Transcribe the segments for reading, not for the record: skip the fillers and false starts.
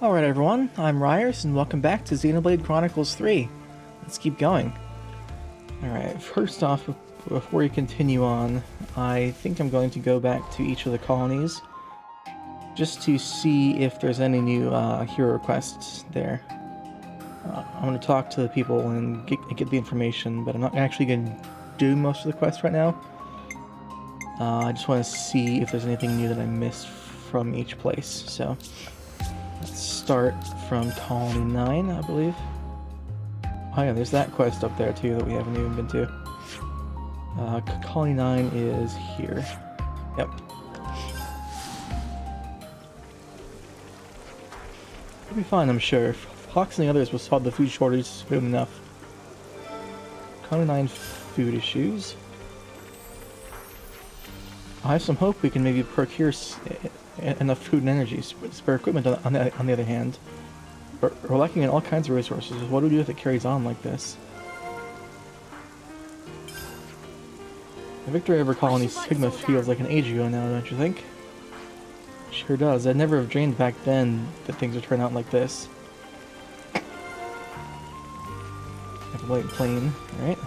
Alright everyone, I'm Ryers, and welcome back to Xenoblade Chronicles 3. Let's keep going. Alright, first off, before we continue on, I think I'm going to go back to each of the colonies, just to see if there's any new hero requests there. I'm going to talk to the people and get the information, but I'm not actually going to do most of the quests right now. I just want to see if there's anything new that I missed from each place, so... Let's start from Colony 9, I believe. Oh yeah, there's that quest up there too that we haven't even been to. Colony 9 is here. Yep. It'll be fine, I'm sure. Fox and the others will solve the food shortage soon enough. Colony 9 food issues. I have some hope we can maybe procure enough food and energy. Spare equipment, on the other hand, we're lacking in all kinds of resources. What do we do if it carries on like this? The victory over Colony Sigma feels like an age ago now, don't you think? Sure does. I'd never have dreamed back then that things would turn out like this. Have a white plane, right?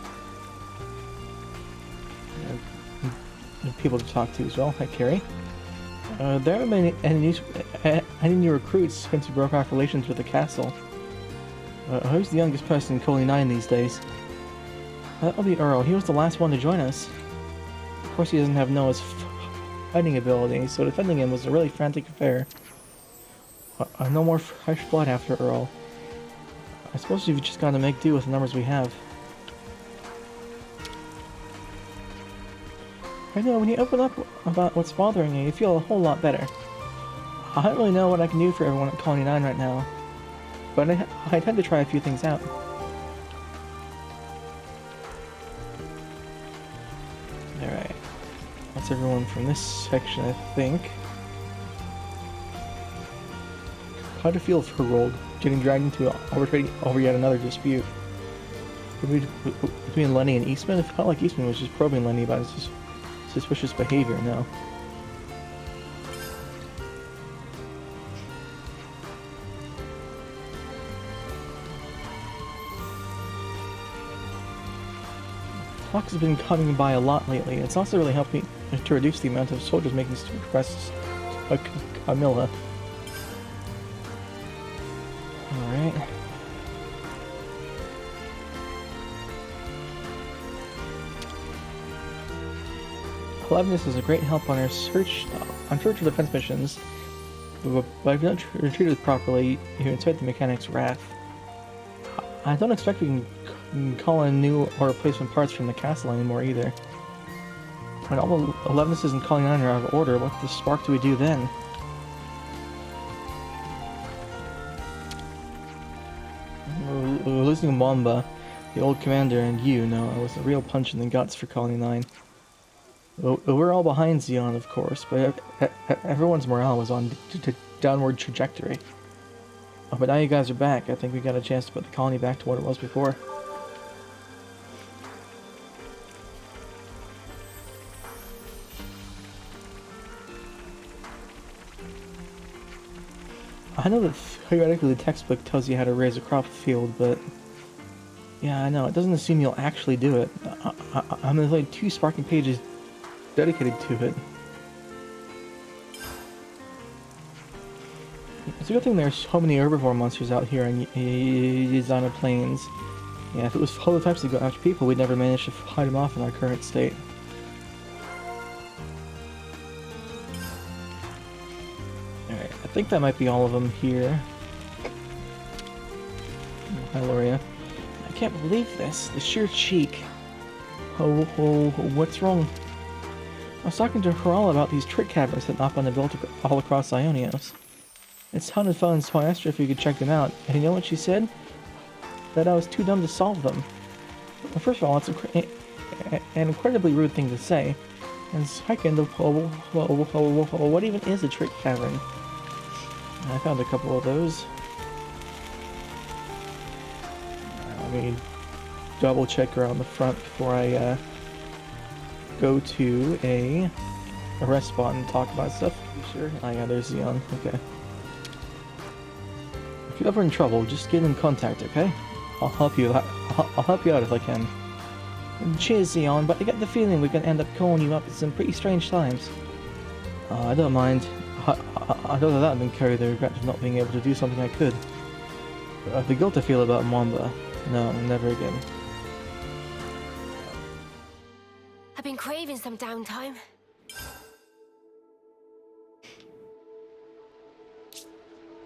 People to talk to as well. Hi, Carrie. There haven't been any new recruits since we broke off relations with the castle. Who's the youngest person in Colony 9 these days? That'll be Earl. He was the last one to join us. Of course, he doesn't have Noah's fighting ability, so defending him was a really frantic affair. No more fresh blood after Earl. I suppose we've just got to make do with the numbers we have. I know, when you open up about what's bothering you, you feel a whole lot better. I don't really know what I can do for everyone at Colony 9 right now, but I tend to try a few things out. Alright, that's everyone from this section, I think. How'd it feel for Rold, getting dragged into arbitrating over yet another dispute? Between Lenny and Eastman? It felt like Eastman was just probing Lenny about his suspicious behavior now. Fox has been coming by a lot lately. It's also really helped me to reduce the amount of soldiers making requests to Camilla. Alright. Clevness is a great help on our search for defense missions, but if you don't treat it properly, you incite the mechanic's wrath. I don't expect we can call in new or replacement parts from the castle anymore either. When all the 11s and Colony 9 are out of order, what the spark do we do then? Losing Wamba, the old commander, and you, Noah, was a real punch in the guts for Colony 9. We're all behind Xeon, of course, but everyone's morale was on a downward trajectory. But now you guys are back. I think we got a chance to put the colony back to what it was before. I know that theoretically the textbook tells you how to raise a crop field, but... yeah, I know, it doesn't assume you'll actually do it. There's only 2 sparking pages dedicated to it. It's a good thing there's so many herbivore monsters out here on Xana Plains. Yeah, if it was full of types that go after people, we'd never manage to fight them off in our current state. Alright, I think that might be all of them here. Hi, Loria. I can't believe this. The sheer cheek. Oh, what's wrong? I was talking to Harala about these trick caverns that Nappa built all across Ionios. It sounded fun, so I asked her if we could check them out, and you know what she said? That I was too dumb to solve them. Well, first of all, it's an incredibly rude thing to say, and second, what even is a trick cavern? I found a couple of those. Let me double check around the front before I go to a rest spot and talk about stuff. Sure. Oh yeah, there's Xeon. Okay. you're ever in trouble, just get in contact, okay? I'll help you out. I'll help you out if I can. Cheers, Xeon, but I get the feeling we're gonna end up calling you up at some pretty strange times. I don't mind. I don't know that I've been carried the regret of not being able to do something I could. But the guilt I feel about Mamba, no, never again. I've been craving some downtime.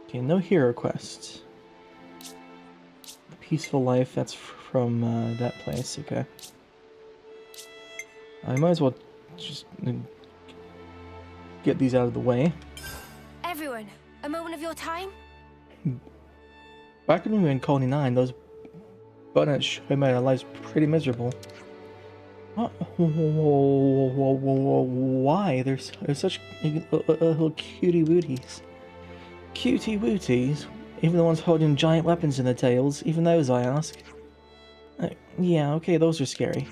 Okay, no hero quests. Peaceful life, that's from that place, okay. I might as well just get these out of the way. Everyone, a moment of your time? Back when we were in Colony 9, those buttons sure made our lives pretty miserable. What? Why? They're such little cutie wooties. Cutie wooties? Even the ones holding giant weapons in their tails, even those I ask. Yeah, okay, those are scary.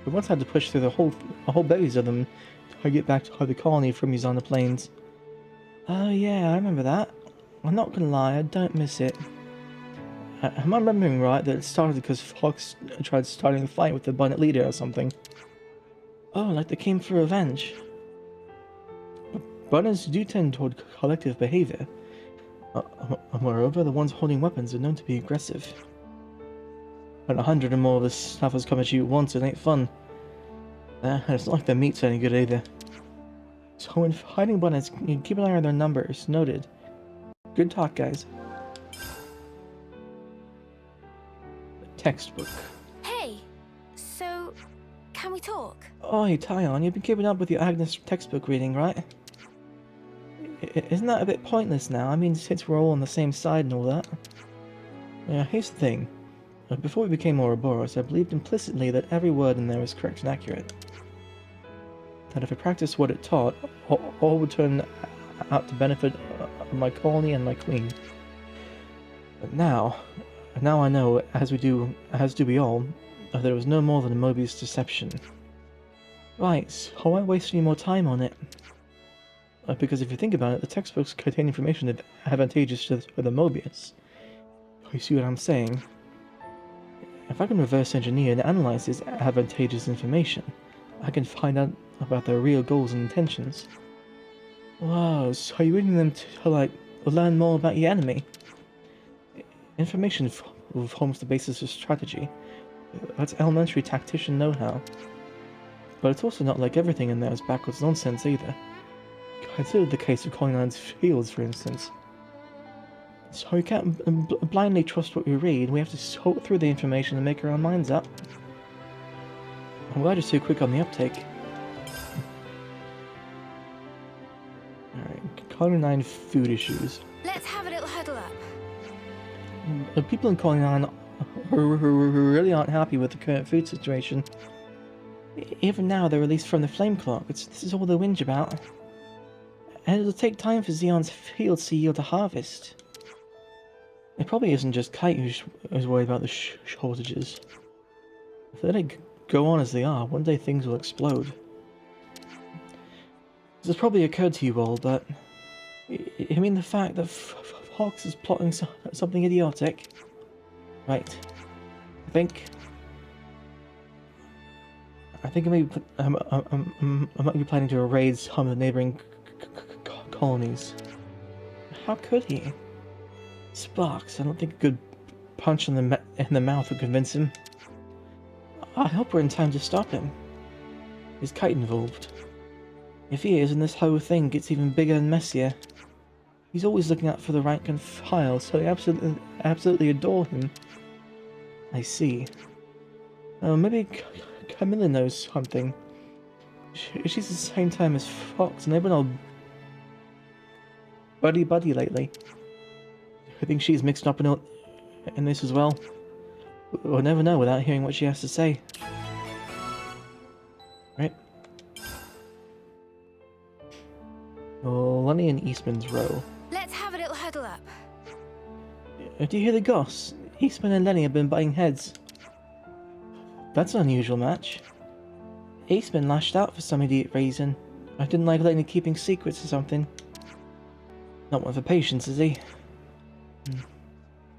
We once had to push through a whole bevy of them to get back to the colony from these on the plains. Oh yeah, I remember that. I'm not gonna lie, I don't miss it. Am I remembering right that it started because Fox tried starting a fight with the Bonnet leader or something? Oh, like they came for revenge. Bonnets do tend toward collective behavior. Moreover, the ones holding weapons are known to be aggressive. When 100 or more of the snappers come at you at once, it ain't fun. It's not like their meat's any good either. So when fighting Bonnets, you keep an eye on their numbers. Noted. Good talk, guys. Textbook. Hey, so can we talk? Oi, Tyon, you've been keeping up with your Agnes textbook reading, right? Isn't that a bit pointless now? I mean, since we're all on the same side and all that. Yeah, here's the thing. Before we became Ouroboros, I believed implicitly that every word in there was correct and accurate. That if I practiced what it taught, all would turn out to benefit my colony and my queen. But now I know, as do we all, that it was no more than a Mobius deception. Right, so why waste any more time on it? Because if you think about it, the textbooks contain information that's advantageous to the Mobius. You see what I'm saying? If I can reverse engineer and analyze this advantageous information, I can find out about their real goals and intentions. Wow, so you're reading them to, like, learn more about your enemy? Information forms the basis of strategy. That's elementary tactician know-how. But it's also not like everything in there is backwards nonsense either. Consider the case of Colony 9's fields, for instance. So we can't blindly trust what we read, we have to sort through the information and make our own minds up. I'm glad you're so quick on the uptake. Alright, Colony 9 food issues. Let's have a little huddle up. The people in Colony 9 really aren't happy with the current food situation. Even now, they're released from the flame clock. This is all they whinge about. And it'll take time for Xeon's fields to yield a harvest. It probably isn't just Kite who's worried about the shortages. If they don't go on as they are, one day things will explode. This has probably occurred to you all, but I mean the fact that Fox is plotting something idiotic. Right. I think I might be planning to raid some of the neighboring colonies. How could he? Sparks, I don't think a good punch in the mouth would convince him. I hope we're in time to stop him. Is Kite involved? If he is, and this whole thing gets even bigger and messier. He's always looking out for the rank and file, so I absolutely adore him. I see. Maybe Camilla knows something. She's the same time as Fox, and they've been all buddy lately. I think she's mixed up in this as well. We'll never know without hearing what she has to say. Right? Oh, Lenny and Eastman's row. Let's have a little huddle up. Do you hear the goss? Eastman and Lenny have been butting heads. That's an unusual match. Eastman lashed out for some idiot reason. I didn't like Lenny keeping secrets or something. Not one for patience, is he?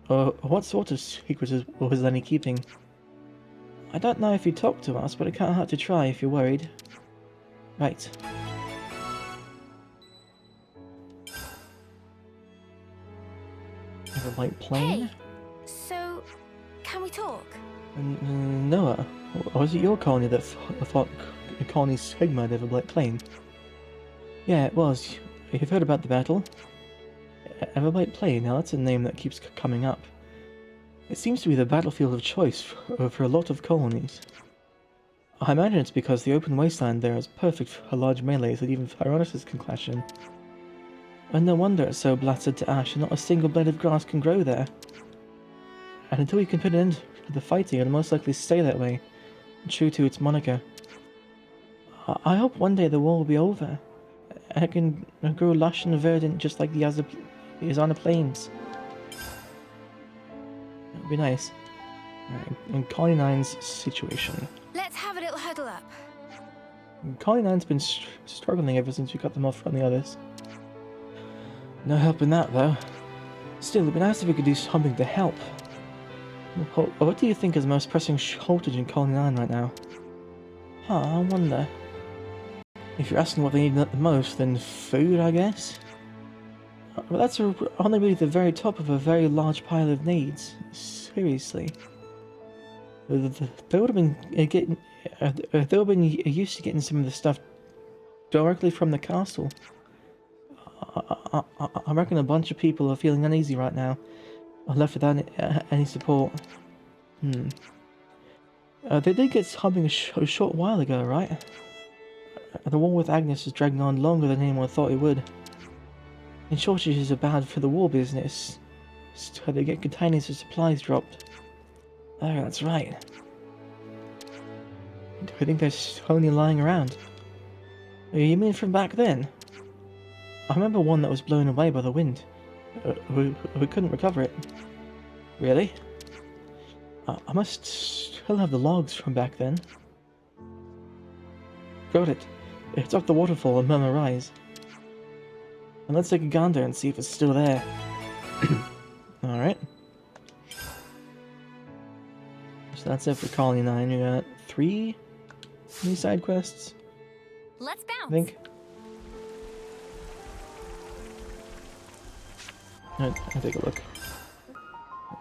What sort of secret was Lenny keeping? I don't know if he talked to us, but it can't hurt to try if you're worried. Right. Have a light plane? Hey, so can we talk? Noah, was it your colony that thought Colony Sigma had Everblight Plain? Yeah, it was. You've heard about the battle? Everblight Plain, now that's a name that keeps coming up. It seems to be the battlefield of choice for a lot of colonies. I imagine it's because the open wasteland there is perfect for large melees that even Tyrannosaurs can clash in. And no wonder it's so blasted to ash and not a single blade of grass can grow there. And until you can put an end to the fighting, it'll most likely stay that way, true to its moniker. I hope one day the war will be over, and it can grow lush and verdant just like the Yazana Plains. That would be nice. Alright, and Colony 9's situation. Let's have a little huddle up. Colony 9's been struggling ever since we got them off from the others. No help in that, though. Still, it'd be nice if we could do something to help. What do you think is the most pressing shortage in Colony 9 right now? I wonder. If you're asking what they need the most, then food, I guess? But that's only really the very top of a very large pile of needs. Seriously. They would have been used to getting some of the stuff directly from the castle. I reckon a bunch of people are feeling uneasy right now, left without any support. They did get something a short while ago, right? The war with Agnes is dragging on longer than anyone thought it would. And shortages are bad for the war business, so they get containers of supplies dropped. Oh, that's right. Do you think there's only lying around? You mean from back then? I remember one that was blown away by the wind. We couldn't recover it. Really? I must still have the logs from back then. Got it. It's up the waterfall and Murmur Rise. And let's take a gander and see if it's still there. Alright. So that's it for Colony 9. We got 3 new side quests, Let's bounce. I think. I'll take a look.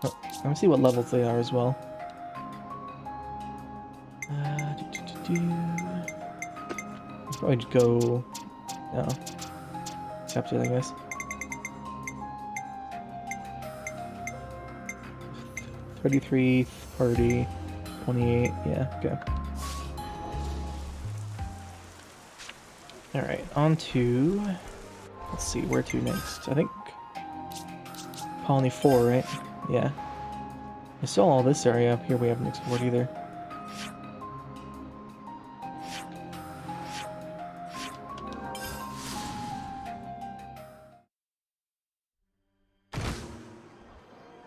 Oh, let me see what levels they are as well. Probably just go... No. Accept it, I guess. 33, 30, 28, yeah, okay. Alright, on to... Let's see, where to next? I think... Colony 4, right? Yeah. I saw all this area up here we haven't explored either.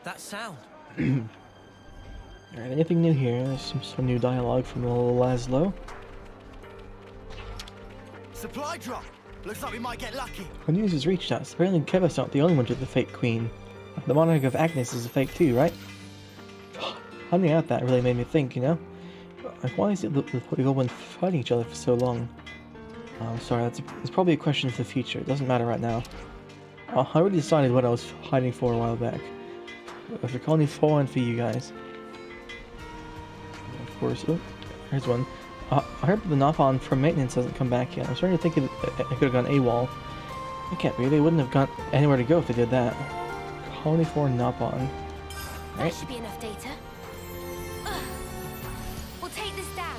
That sound. Alright, anything new here? There's some new dialogue from old Laszlo. Supply drop. Looks like we might get lucky. The news has reached us. Apparently Keva's not the only one to the fake queen. The monarch of Agnes is a fake too, right? Finding out that really made me think, you know? Like, why is it that we've all been fighting each other for so long? I'm sorry, it's probably a question for the future. It doesn't matter right now. I already decided what I was fighting for a while back. For Colony 4 and for you guys. Of course. Oh, here's one. I heard the Napon from maintenance hasn't come back yet. I'm starting to think it could have gone AWOL. It can't be. They wouldn't have got anywhere to go if they did that. Colony 4 Napon. That Right. should be enough data. Ugh. We'll take this down.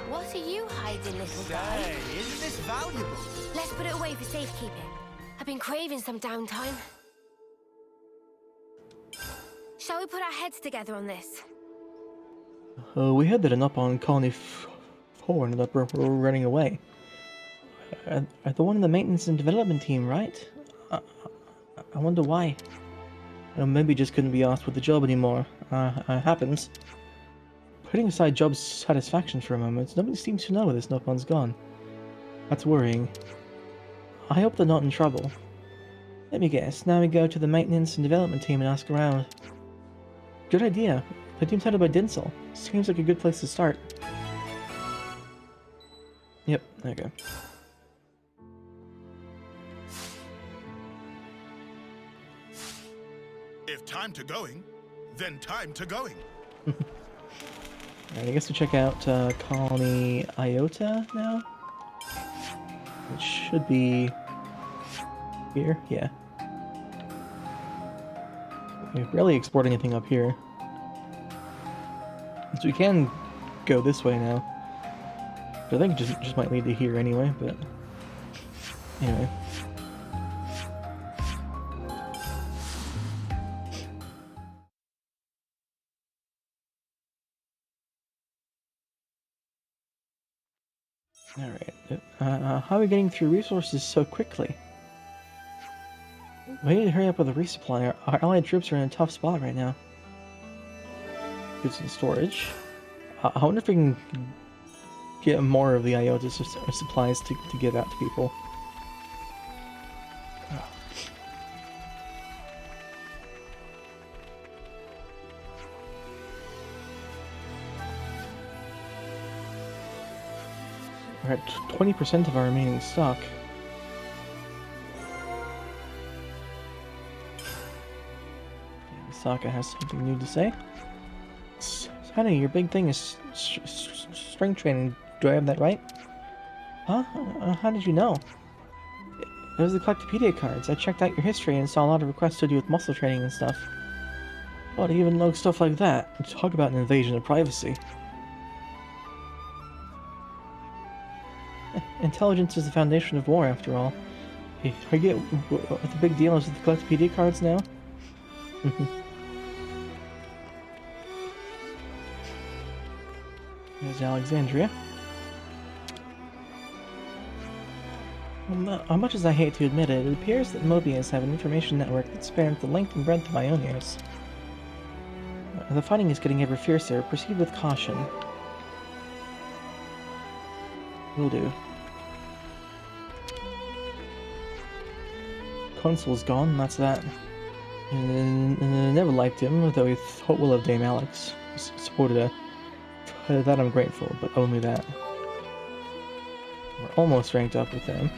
What are you hiding, little guy? Say, isn't this valuable? Let's put it away for safekeeping. I've been craving some downtime. Shall we put our heads together on this? We heard that an up on Colony 4 ended up running away. Are the one in the maintenance and development team, right? I wonder why. Maybe just couldn't be asked with the job anymore. Happens. Putting aside job satisfaction for a moment, nobody seems to know where this Nopon's gone. That's worrying. I hope they're not in trouble. Let me guess, now we go to the maintenance and development team and ask around. Good idea. The team's headed by Dinsel. Seems like a good place to start. Yep, okay. If time to going, then time to going. Alright, I guess we check out Colony Iota now. Which should be here, yeah. We're barely exporting anything up here. So we can go this way now. But I think it just might lead to here anyway, but anyway. Alright, how are we getting through resources so quickly? We need to hurry up with the resupply. Our allied troops are in a tough spot right now. Goods and storage. I wonder if we can get more of the Iota supplies to give out to people. We're at 20% of our remaining stock. Sokka has something new to say. Honey, your big thing is strength training. Do I have that right? Huh? How did you know? It was the Collectopedia cards. I checked out your history and saw a lot of requests to do with muscle training and stuff. Oh, to even know stuff like that. Talk about an invasion of privacy. Intelligence is the foundation of war, after all. I get what the big deal is with the Collectopedia cards now. There's Alexandria. As much as I hate to admit it, it appears that Mobius have an information network that spans the length and breadth of Ionios. The fighting is getting ever fiercer. Proceed with caution. Will do. Consul's gone, and that's that. And I never liked him, though he thought well of Dame Alex. Supported her. For that I'm grateful, but only that. We're almost ranked up with them.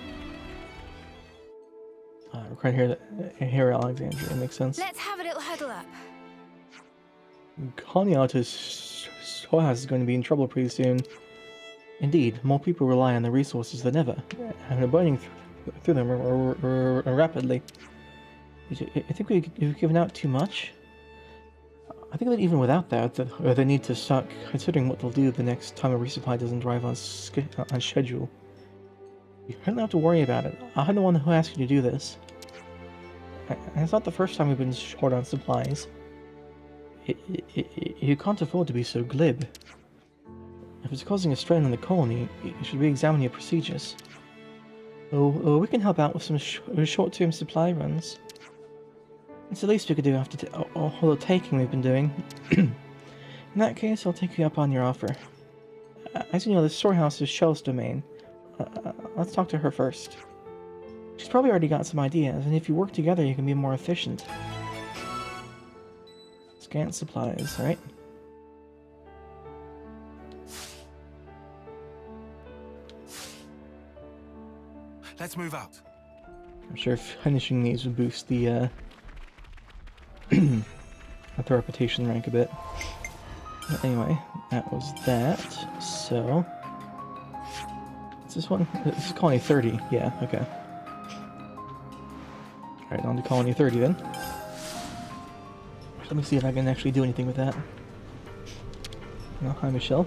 We're right here at Alexandria, it makes sense. Let's have a little huddle up. Koniata's storehouse is going to be in trouble pretty soon. Indeed, more people rely on the resources than ever, and are burning through them rapidly. I think we've given out too much. I think that even without that, they need to start considering what they'll do the next time a resupply doesn't arrive on schedule. You don't have to worry about it. I'm the one who asked you to do this. And it's not the first time we've been short on supplies. You can't afford to be so glib. If it's causing a strain on the colony, you should re-examine your procedures. Oh, we can help out with some short-term supply runs. It's the least we could do after all the taking we've been doing. In that case, I'll take you up on your offer. As you know, the storehouse is Shell's domain. Let's talk to her first. She's probably already got some ideas, and if you work together, you can be more efficient. Scant supplies, right? Let's move out. I'm sure finishing these would boost the the reputation rank a bit. But anyway, that was that. So, what's this one? This is Colony 30. Yeah, okay. Alright, on to Colony 30 then. Let me see if I can actually do anything with that. No, hi Michelle.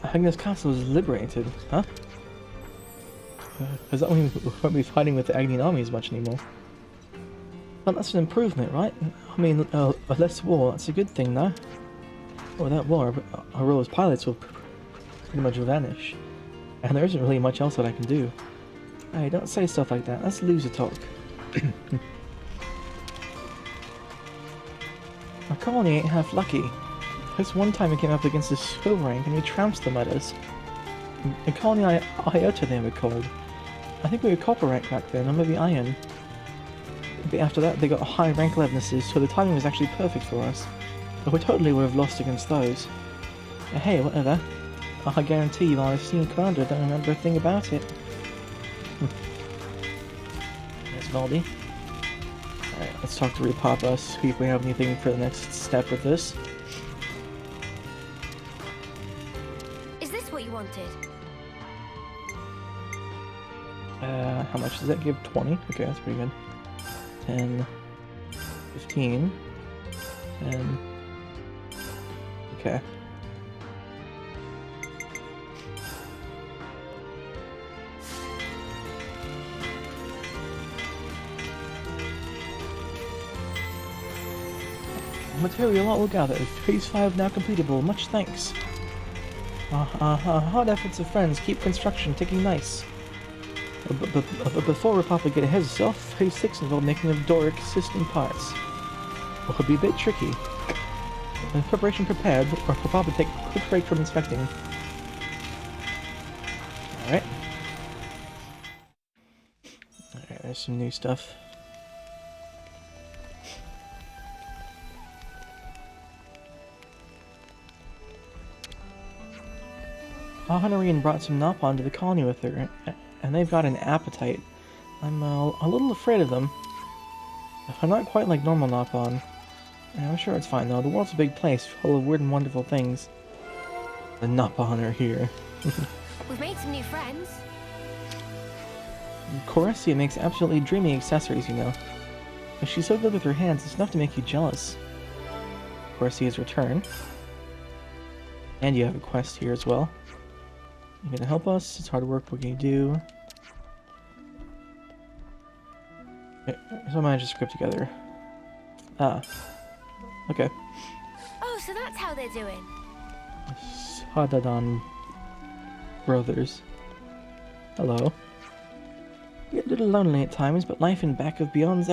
Agnes Castle is liberated, huh? Does that mean we won't be fighting with the Agnian armies much anymore? Well, that's an improvement, right? I mean, less war, that's a good thing, no? Without war, Aurora's pilots will pretty much vanish. And there isn't really much else that I can do. Hey, don't say stuff like that, that's loser talk. Our colony ain't half lucky. This one time we came up against the skill rank and we trounced them at us. A colony iota they were called. I think we were copper rank back then, or maybe iron. But after that they got high rank levenesses, so the timing was actually perfect for us. But we totally would have lost against those. But hey, whatever. I guarantee you, I've seen Commander, don't remember a thing about it. There's Valdi. Alright, let's talk to Repapa, see if we have anything for the next step with this. Is this what you wanted? How much does that give? 20? Okay, that's pretty good. 10, 15, 10. Okay. Material all gathered. Phase 5 now completable. Much thanks. Hard efforts of friends keep construction ticking nice. But before Repapa get ahead of herself, Phase 6 involved making of Doric system parts. What could be a bit tricky. With preparation prepared, or Repapa take a quick break from inspecting. Alright. Alright, there's some new stuff. Honorine brought some Napon to the colony with her, and they've got an appetite. I'm a little afraid of them. I'm not quite like normal Napon. I'm sure it's fine though, the world's a big place, full of weird and wonderful things. The Napon are here. We've made some new friends. Coressia makes absolutely dreamy accessories, you know. If she's so good with her hands, it's enough to make you jealous. Coressia's return. And you have a quest here as well. You're gonna help us, it's hard work, what can you do? So I managed to script together. Ah. Okay. Oh, so that's how they're doing. Sadadan brothers. Hello. Get a little lonely at times, but life in Back of Beyond's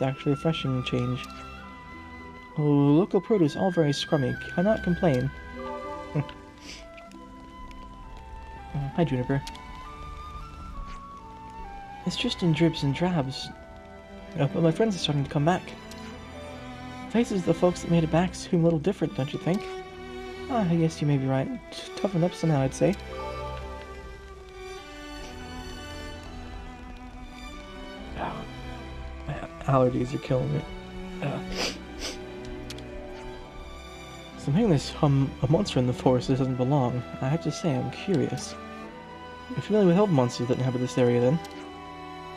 actually refreshing change. Oh, local produce all very scrummy. Cannot complain. Hi, Juniper. It's just in dribs and drabs. But my friends are starting to come back. Faces of the folks that made it back seem a little different, don't you think? Ah, I guess you may be right. Toughen up somehow, I'd say. Oh, my allergies are killing me. Something there's a monster in the forest that doesn't belong. I have to say, I'm curious. You're familiar with elf monsters that inhabit this area, then?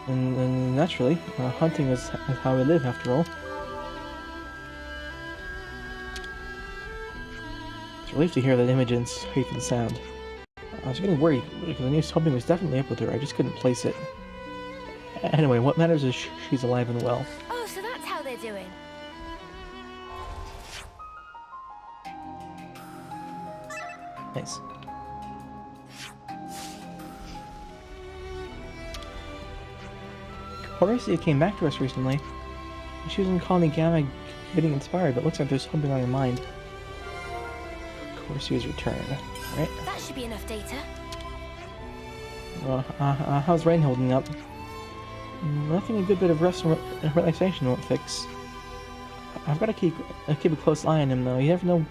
And naturally, hunting is how we live, after all. It's a relief to hear that image and safe and sound. I was getting worried, because I knew something was definitely up with her, I just couldn't place it. Anyway, what matters is she's alive and well. Oh, so that's how they're doing. Nice. Horacia came back to us recently. She was in Colony Gamma getting inspired, but looks like there's something on her mind. Horacia's return, right? That should be enough data. How's Rain holding up? Nothing a good bit of rest and relaxation won't fix. I've got to keep a close eye on him, though. You never know.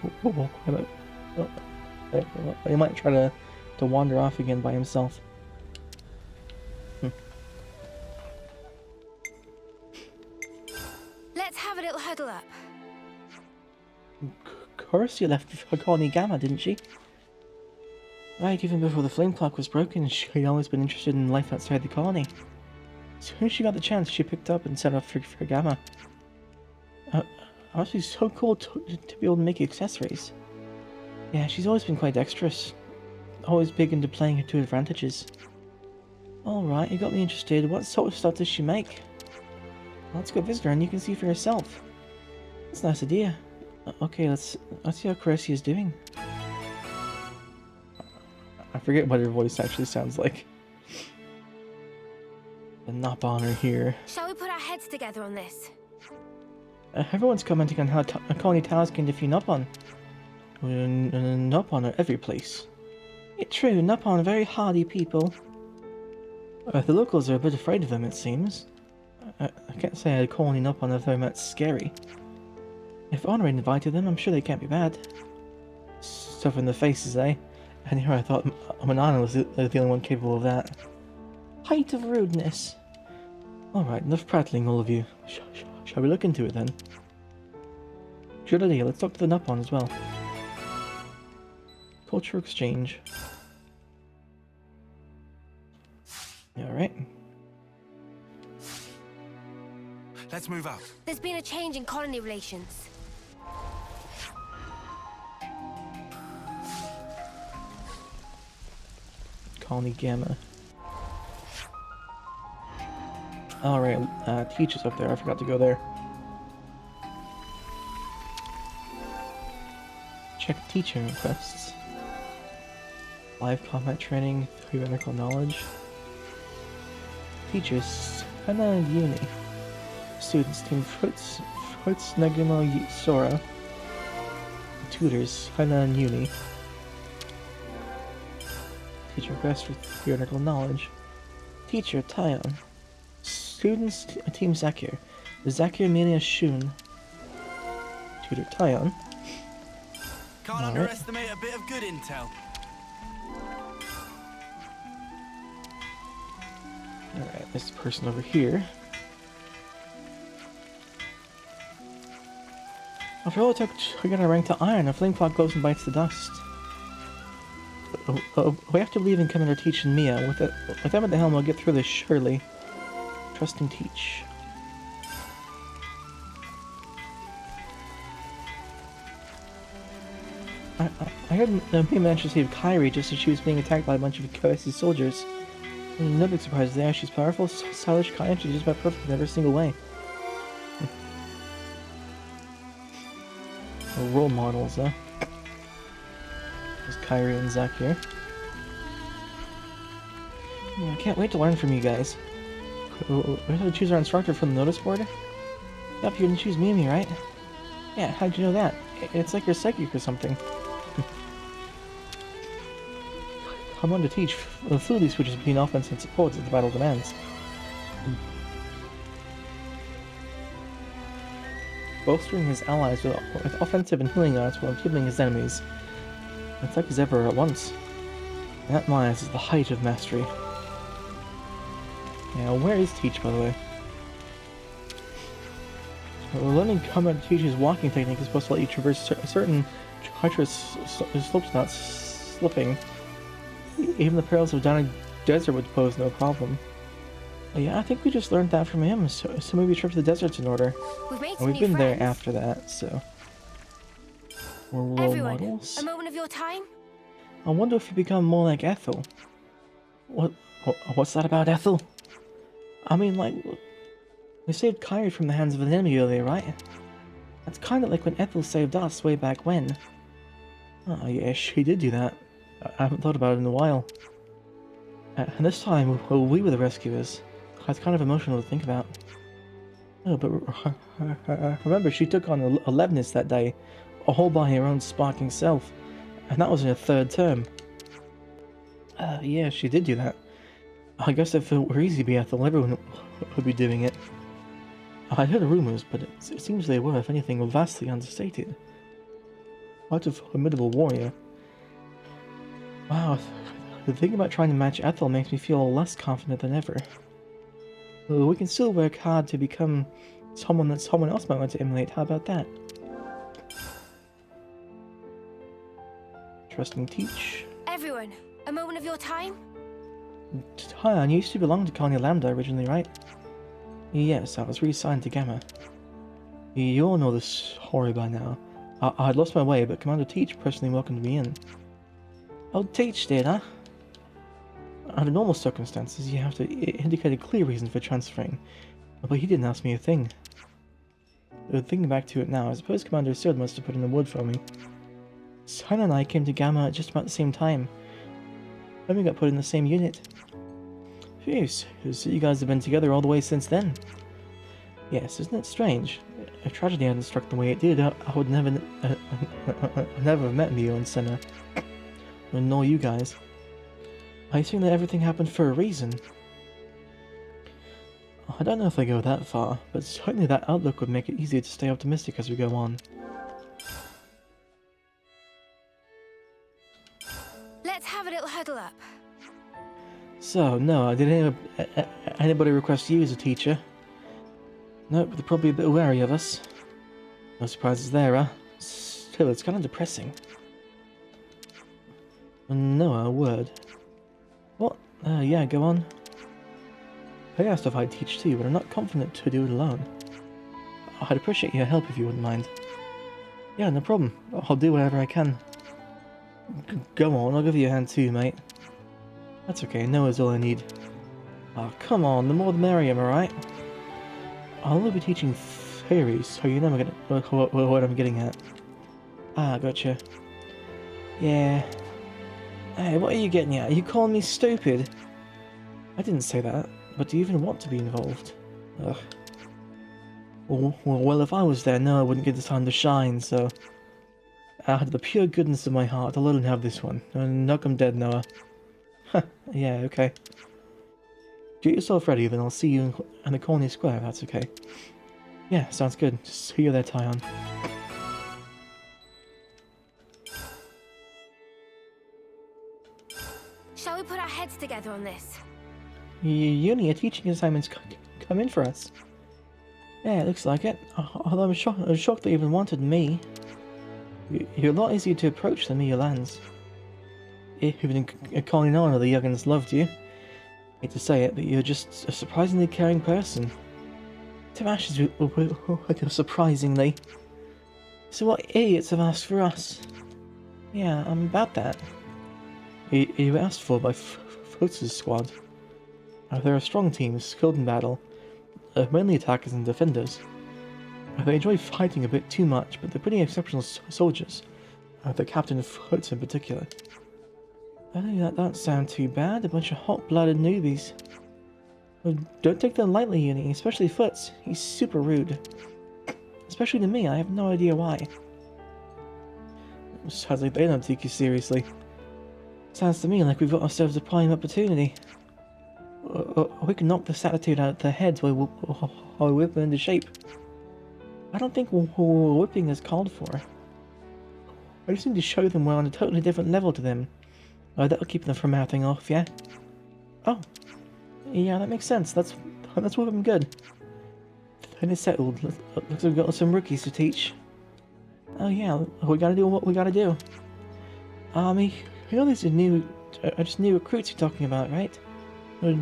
He might try to wander off again by himself. Let's have a little huddle up. Coressia left for Colony Gamma, didn't she? Right, even before the flame clock was broken, she'd always been interested in life outside the colony. As soon as she got the chance, she picked up and set off for Gamma. It must be so cool to be able to make accessories. Yeah, she's always been quite dexterous. Always big into playing her to advantages. Alright, you got me interested. What sort of stuff does she make? Well, let's go visit her and you can see for yourself. That's a nice idea. Okay, let's see how Coressia's doing. I forget what her voice actually sounds like. The Napon are here. Shall we put our heads together on this? Everyone's commenting on how Colony Towers can defeat Napon. Nopon are every place. It's true, Nopon are very hardy people. The locals are a bit afraid of them, it seems. I can't say I'd call any Nopon if they're much scary. If Honor invited them, I'm sure they can't be bad. Stuff in the faces, eh? And here I thought Manana was the only one capable of that. Height of rudeness. Alright, enough prattling, all of you. Shall we look into it then? Good idea, let's talk to the Nopon as well. Culture exchange. Alright. Let's move out. There's been a change in colony relations. Colony Gamma. Alright, teachers up there. I forgot to go there. Check teaching requests. Live combat training, theoretical knowledge. Teachers, Hana Uni. Students, Team Fritz, Nagimo, Sora. Tutors, Hana and Uni. Teacher request for theoretical knowledge. Teacher, Tyon. Students, Team Zakir. Zakir, Minia, Shun. Tutor, Tyon. Can't underestimate a bit of good intel. Alright, this person over here. After all it took to get our rank to iron, a flame cloud glows and bites the dust. We have to believe in Commander Teach and Mia. With them at the helm, we'll get through this, surely. Trusting Teach. I heard Mia managed to save Kairi just as she was being attacked by a bunch of Koesi's soldiers. No big surprise there. She's powerful, stylish, kind, and she's just about perfect in every single way. Role models, huh? There's Kairi and Zack here. I can't wait to learn from you guys. We have to choose our instructor from the notice board? Yep, you didn't choose Mimi, right? Yeah, how'd you know that? It's like you're psychic or something. I'm on to teach. Fluidly switches between offense and support as the battle demands. Bolstering his allies with offensive and healing arts while enabling his enemies. It's like he's ever at once. That Myers is the height of mastery. Yeah, where is Teach, by the way? Learning combat Teach's walking technique is supposed to let you traverse certain treacherous slopes not slipping. Even the perils of down a desert would pose no problem. Yeah, I think we just learned that from him, so maybe a trip to the desert's in order. We've been there after that, so... We're role models. A moment of your time? I wonder if you become more like Ethel. What's that about Ethel? I mean, like... We saved Kairi from the hands of an enemy earlier, right? That's kind of like when Ethel saved us way back when. Oh yeah, she did do that. I haven't thought about it in a while. And this time, we were the rescuers. It's kind of emotional to think about. Oh, but remember, she took on Alevnis that day, all by her own sparking self. And that was in her third term. Yeah, she did do that. I guess if it were easy to be Ethel, everyone would be doing it. I heard rumors, but it seems they were, if anything, vastly understated. Quite a formidable warrior. Wow, the thing about trying to match Ethel makes me feel less confident than ever. We can still work hard to become someone that someone else might want to emulate. How about that? Trusting Teach. Everyone, a moment of your time? Tyon, you used to belong to Colony Lambda originally, right? Yes, I was reassigned to Gamma. You all know this story by now. I had lost my way, but Commander Teach personally welcomed me in. Oh, Teach did, huh? Under normal circumstances, you have to indicate a clear reason for transferring, but he didn't ask me a thing. Thinking back to it now, I suppose Commander Sid must have put in the wood for me. Sana and I came to Gamma at just about the same time. Then we got put in the same unit. Phew, so you guys have been together all the way since then. Yes, isn't it strange? if tragedy hadn't struck the way it did, I would never have met Mio and Senna. Nor you guys. I assume that everything happened for a reason. I don't know if I go that far, but certainly that outlook would make it easier to stay optimistic as we go on. Let's have a little huddle up. So, Noah, did anybody request you as a teacher? Nope, they're probably a bit wary of us. No surprises there, huh? Still, it's kind of depressing. Noah, a word. What? Yeah, go on. I asked if I'd teach too, but I'm not confident to do it alone. I'd appreciate your help if you wouldn't mind. Yeah, no problem. I'll do whatever I can. Go on, I'll give you a hand too, mate. That's okay, Noah's all I need. Oh, come on, the more the merrier, am I right? I'll only be teaching theories, so you never get what I'm getting at. Ah, gotcha. Yeah. Hey, what are you getting at? Are you calling me stupid? I didn't say that, but do you even want to be involved? Ugh. Well, if I was there, Noah wouldn't get the time to shine, so... Out of the pure goodness of my heart, I'll let him have this one. Knock him dead, Noah. Yeah, okay. Get yourself ready, then I'll see you in the corner square, if that's okay. Yeah, sounds good. See you there, Tyon. Shall we put our heads together on this? Uni, teaching assignments come in for us. Yeah, it looks like it. Although I'm shocked they even wanted me. You're a lot easier to approach than me, your lands. Even in Colony Nana, the youngins loved you. Hate to say it, but you're just a surprisingly caring person. To ashes, surprisingly. So what idiots have asked for us? Yeah, I'm about that. You were asked for by Futz's squad. They're a strong team, skilled in battle. Mainly attackers and defenders. They enjoy fighting a bit too much, but they're pretty exceptional soldiers. The Captain Futz in particular. That don't sound too bad, a bunch of hot-blooded newbies. Don't take them lightly, Uni, especially Futz. He's super rude. Especially to me, I have no idea why. Sounds like they don't take you seriously. Sounds to me like we've got ourselves a prime opportunity. We can knock this attitude out of their heads while we whip them into shape. I don't think whipping is called for. I just need to show them we're on a totally different level to them. That'll keep them from mouthing off, yeah? Oh. Yeah, that makes sense. That's whip them good. Then it's settled. Looks like we've got some rookies to teach. Oh yeah, we gotta do what we gotta do. You know these are just new recruits you're talking about, right?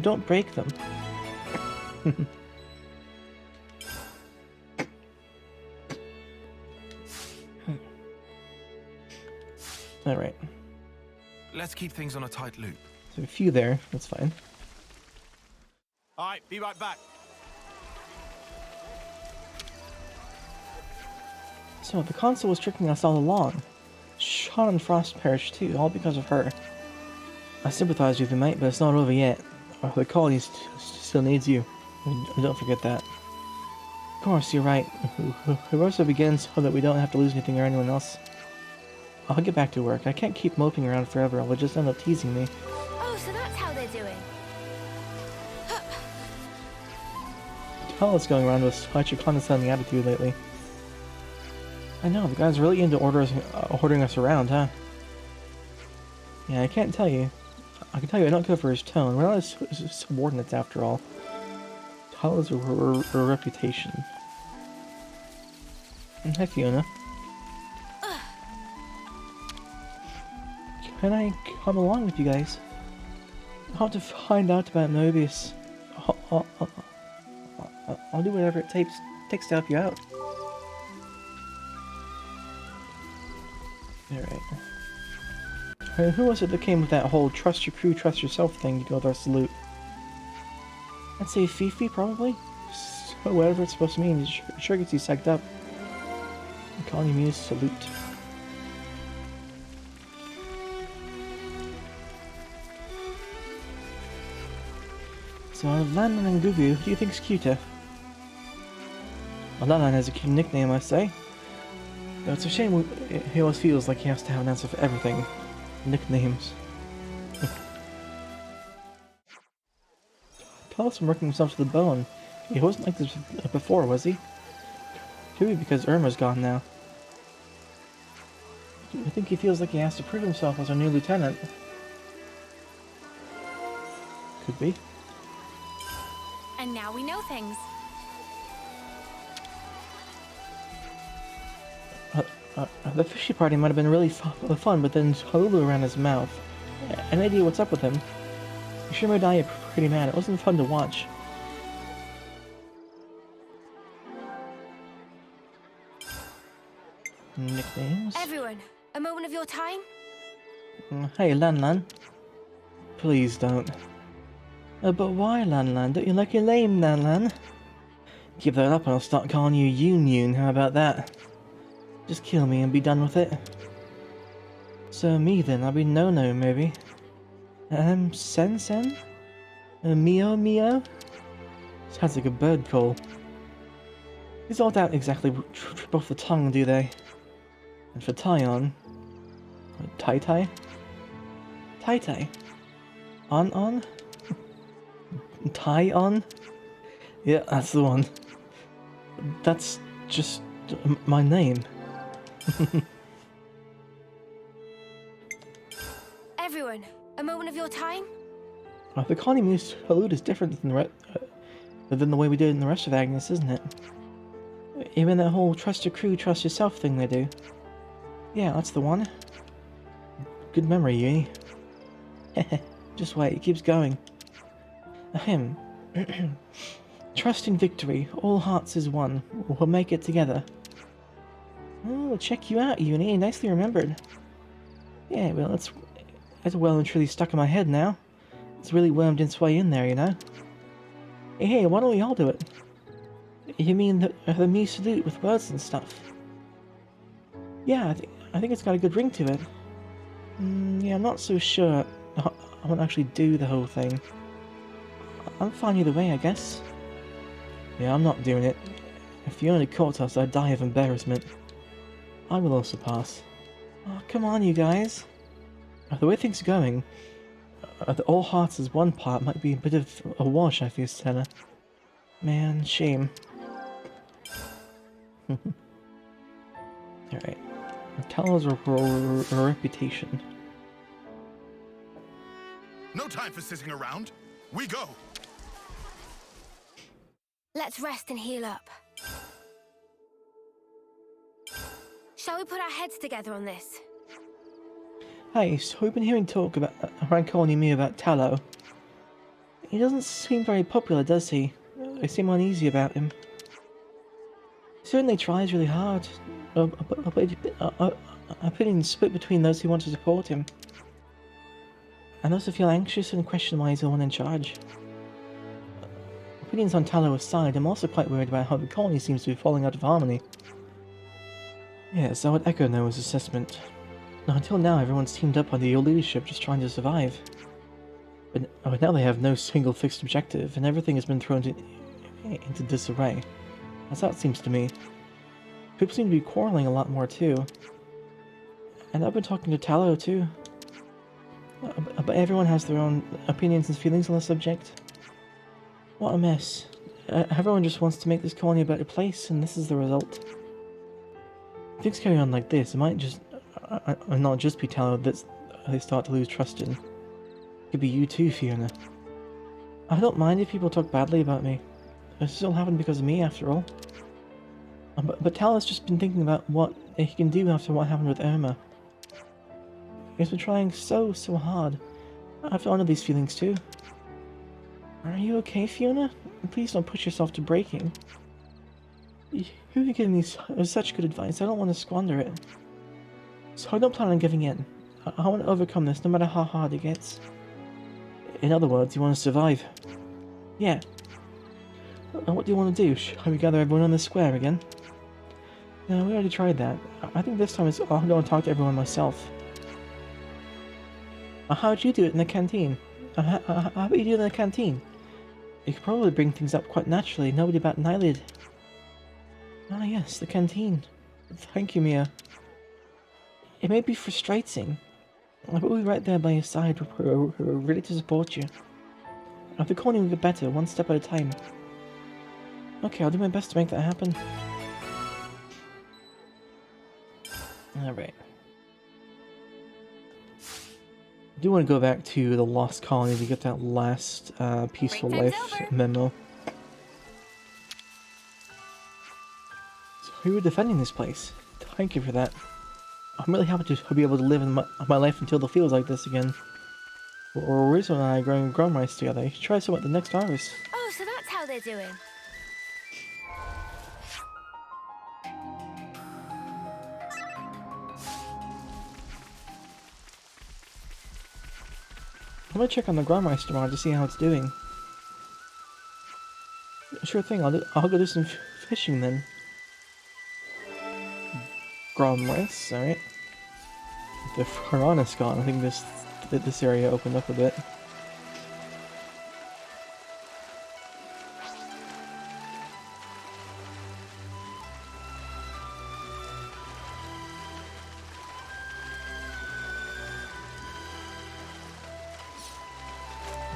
Don't break them. Alright. Let's keep things on a tight loop. So a few there, that's fine. Alright, be right back. So the console was tricking us all along. Sean and Frost perished too, all because of her. I sympathize with you, mate, but it's not over yet. The colony still needs you. Don't forget that. Of course, you're right. Reverso begins so that we don't have to lose anything or anyone else. I'll get back to work. I can't keep moping around forever. I'll just end up teasing me. Oh, so that's how they're doing. Tell what's going around with such a condescending attitude lately. I know, the guy's really into ordering us around, huh? Yeah, I can't tell you. I can tell you I don't care for his tone. We're not his subordinates after all. Tyler has a reputation. Hi, Fiona. Can I come along with you guys? I want to find out about Mobius. I'll do whatever it takes to help you out. Alright. Who was it that came with that whole trust your crew, trust yourself thing to go with our salute? I'd say Fifi, probably? So whatever it's supposed to mean, it sure gets you psyched up. I'm calling you Muse salute. So out of Landman and Gugu, who do you think's cuter? Alalan has a cute nickname, I say. Though it's a shame he always feels like he has to have an answer for everything. Nicknames. Talos from working himself to the bone. He wasn't like this before, was he? Could be because Irma's gone now. I think he feels like he has to prove himself as our new lieutenant. Could be. And now we know things. The fishy party might have been really fun, but then Hulu ran his mouth. Any idea what's up with him? He sure made Aya pretty mad. It wasn't fun to watch. Nicknames? Everyone, a moment of your time? Hey, Lan Lan. Please don't. But why, Lan Lan? Don't you like your name, Lan Lan? Give that up and I'll start calling you Yoon Yoon. How about that? Just kill me and be done with it. So me then, I'll be No-No maybe. Sen Sen? Mio Mio? Sounds like a bird call. These all don't exactly trip off the tongue, do they? And for Tyon... Tai Tai? Tai Tai? On? Tai on? Yeah, that's the one. That's just my name. Everyone, a moment of your time? The colony moves salute is different than the way we do it in the rest of Agnes, isn't it? Even that whole trust your crew, trust yourself thing they do. Yeah, that's the one. Good memory, Uni. Just wait, it keeps going. Ahem. Trust in victory, all hearts is one. We'll make it together. Oh, check you out, Uni. Nicely remembered. Yeah, well, it's well and truly stuck in my head now. It's really wormed its way in there, you know. Hey, why don't we all do it? You mean the me salute with words and stuff? Yeah, I think it's got a good ring to it. Yeah, I'm not so sure I won't actually do the whole thing. I'm fine either way, I guess. Yeah, I'm not doing it. If Fiona caught us, I'd die of embarrassment. I will also pass. Oh, come on, you guys. The way things are going, the all hearts as one part might be a bit of a wash, I fear, Stella. Man, shame. Alright. Tell us a reputation. No time for sitting around. We go. Let's rest and heal up. Shall we put our heads together on this? Hey, so we've been hearing talk about around calling me about Tallow. He doesn't seem very popular, does he? I seem uneasy about him. He certainly tries really hard. Opinions split between those who want to support him and those who feel anxious and question why he's the one in charge. Opinions on Tallow aside, I'm also quite worried about how the colony seems to be falling out of harmony. Yes, I would echo Noah's assessment. Until now, everyone's teamed up under your leadership just trying to survive. But now they have no single fixed objective, and everything has been thrown into disarray. That's how it seems to me. People seem to be quarreling a lot more too. And I've been talking to Tallow too. But everyone has their own opinions and feelings on the subject. What a mess. Everyone just wants to make this colony a better place, and this is the result. If things carry on like this, it might just... not just be Tallow that they start to lose trust in. It could be you too, Fiona. I don't mind if people talk badly about me. This all happened because of me, after all. But Tallow's just been thinking about what he can do after what happened with Irma. He's been trying so hard. I have to honor these feelings too. Are you okay, Fiona? Please don't push yourself to breaking. You've given me such good advice, I don't want to squander it. So I don't plan on giving in. I want to overcome this no matter how hard it gets. In other words, you want to survive. Yeah. What do you want to do? Shall we gather everyone on the square again? No, we already tried that. I think this time I'm going to talk to everyone myself. How'd you do it in the canteen? How about you do it in the canteen? You could probably bring things up quite naturally. Nobody bat an eyelid. Ah yes, the canteen. Thank you, Mia. It may be frustrating, but we'll be right there by your side. We're ready to support you. The colony will get better, one step at a time. Okay, I'll do my best to make that happen. Alright. I do want to go back to the Lost Colony to get that last Peaceful Break time's Life over. memo. So you were defending this place. Thank you for that. I'm really happy to be able to live in my life until the fields like this again. Rizzo and I are growing rice together. You should try some at the next harvest. Oh, so that's how they're doing. I'm gonna check on the rice tomorrow to see how it's doing. Sure thing, I'll go do some fishing then. Rice, alright. The piranha's gone. I think this area opened up a bit.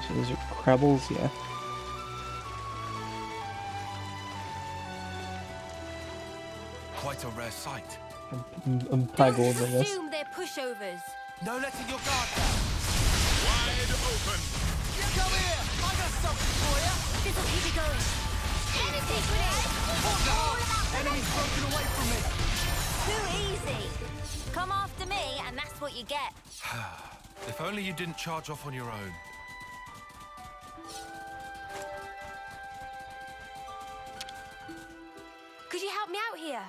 So those are crabbles, yeah. Quite a rare sight. Paggles, I Don't guess. assume they're pushovers. No letting your guard down. Wide open. Come here! I got something for you! This'll keep you going. Anything with it. Enemy's broken away from me! Too easy. Come after me, and that's what you get. If only you didn't charge off on your own. Could you help me out here?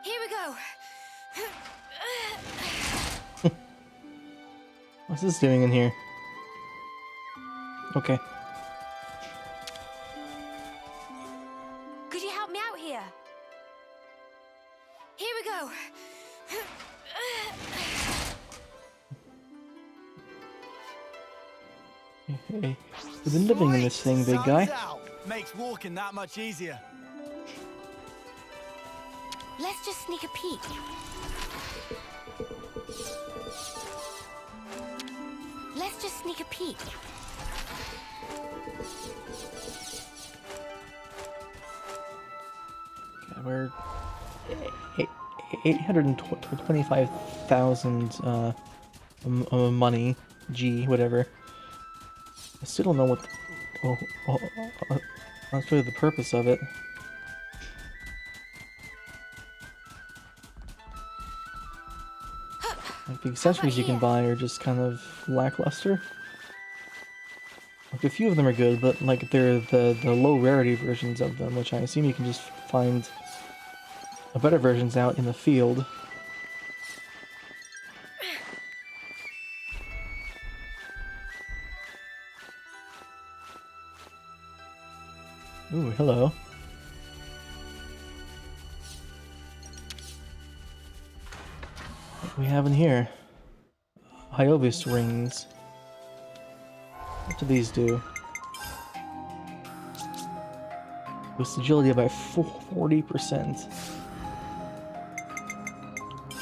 Here we go. What's this doing in here? Okay. Could you help me out here? Here we go. Hey, you've been living in this thing, big guy. Sun's out. Makes walking that much easier. Let's just sneak a peek. Let's just sneak a peek. Okay, we're 825,000 money, G, whatever. I still don't know what. That's really the purpose of it. Like the accessories you can buy are just kind of lackluster. Like a few of them are good, but like they're the low rarity versions of them, which I assume you can just find better versions out in the field. Ooh, hello. What do we have in here? Hyovis rings. What do these do? Boost agility by 40%.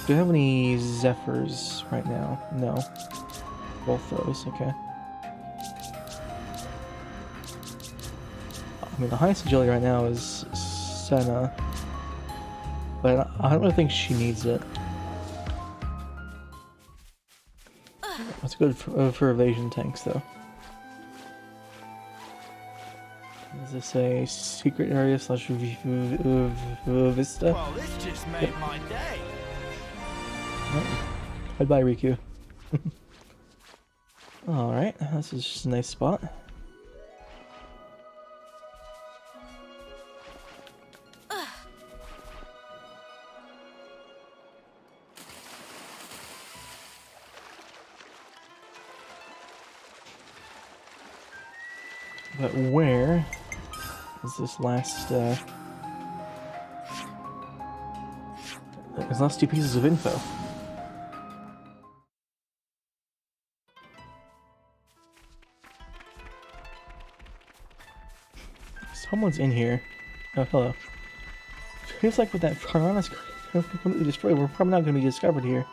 Do I have any Zephyrs right now? No. Both those, okay. I mean, the highest agility right now is Senna. But I don't really think she needs it. That's good for evasion tanks, though. Is this a secret area slash vista? Well, this just made my day. Goodbye, Riku. Alright, this is just a nice spot. But where is this last, these last two pieces of info? Someone's in here. Oh, hello. Feels like with that piranha's completely destroyed, we're probably not going to be discovered here.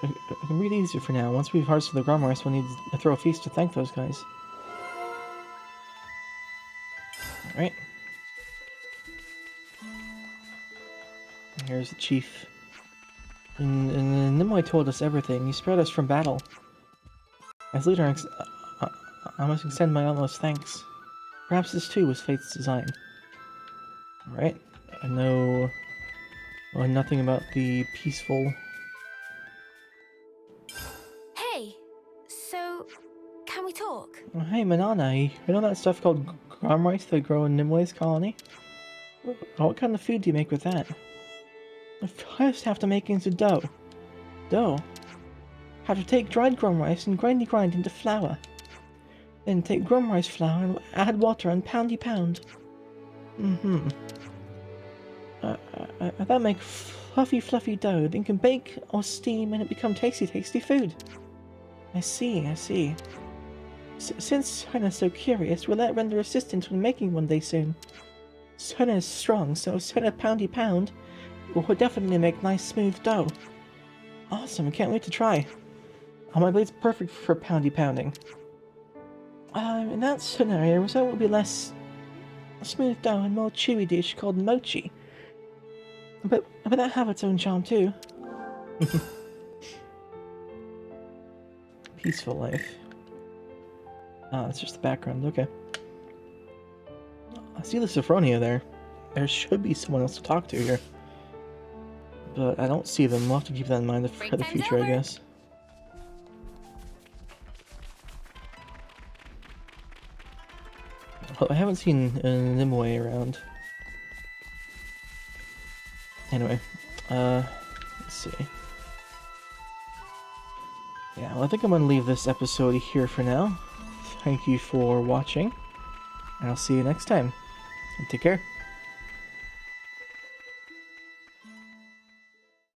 I can breathe easier for now. Once we've harvested the Grom Rice, we'll need to throw a feast to thank those guys. Alright. Here's the chief. And Nimue told us everything. He spared us from battle. As leader, I must extend my utmost thanks. Perhaps this too was fate's design. Alright. I know nothing about the peaceful... Hey, so can we talk? Oh, hey, Manana, you know that stuff called Grom Rice they grow in Nimue's colony? What kind of food do you make with that? First have to make into dough. Dough? Have to take dried Grom Rice and grind into flour. Then take Grom Rice flour and add water and pound. That make fluffy dough. Then you can bake or steam and it become tasty food. I see. Since Senna's so curious, will that render assistance when making one day soon? Senna is strong, so Senna pound will definitely make nice smooth dough. Awesome, I can't wait to try. My blade's perfect for pounding. In that scenario, the result will be less smooth dough and more chewy dish called mochi. But that have its own charm too. Peaceful life. It's just the background, okay. I see the Sophronia there. There should be someone else to talk to here. But I don't see them. We'll have to keep that in mind for the future, I guess. Well, I haven't seen Nimue around. Anyway, let's see. Yeah, well, I think I'm going to leave this episode here for now. Thank you for watching, and I'll see you next time. And take care.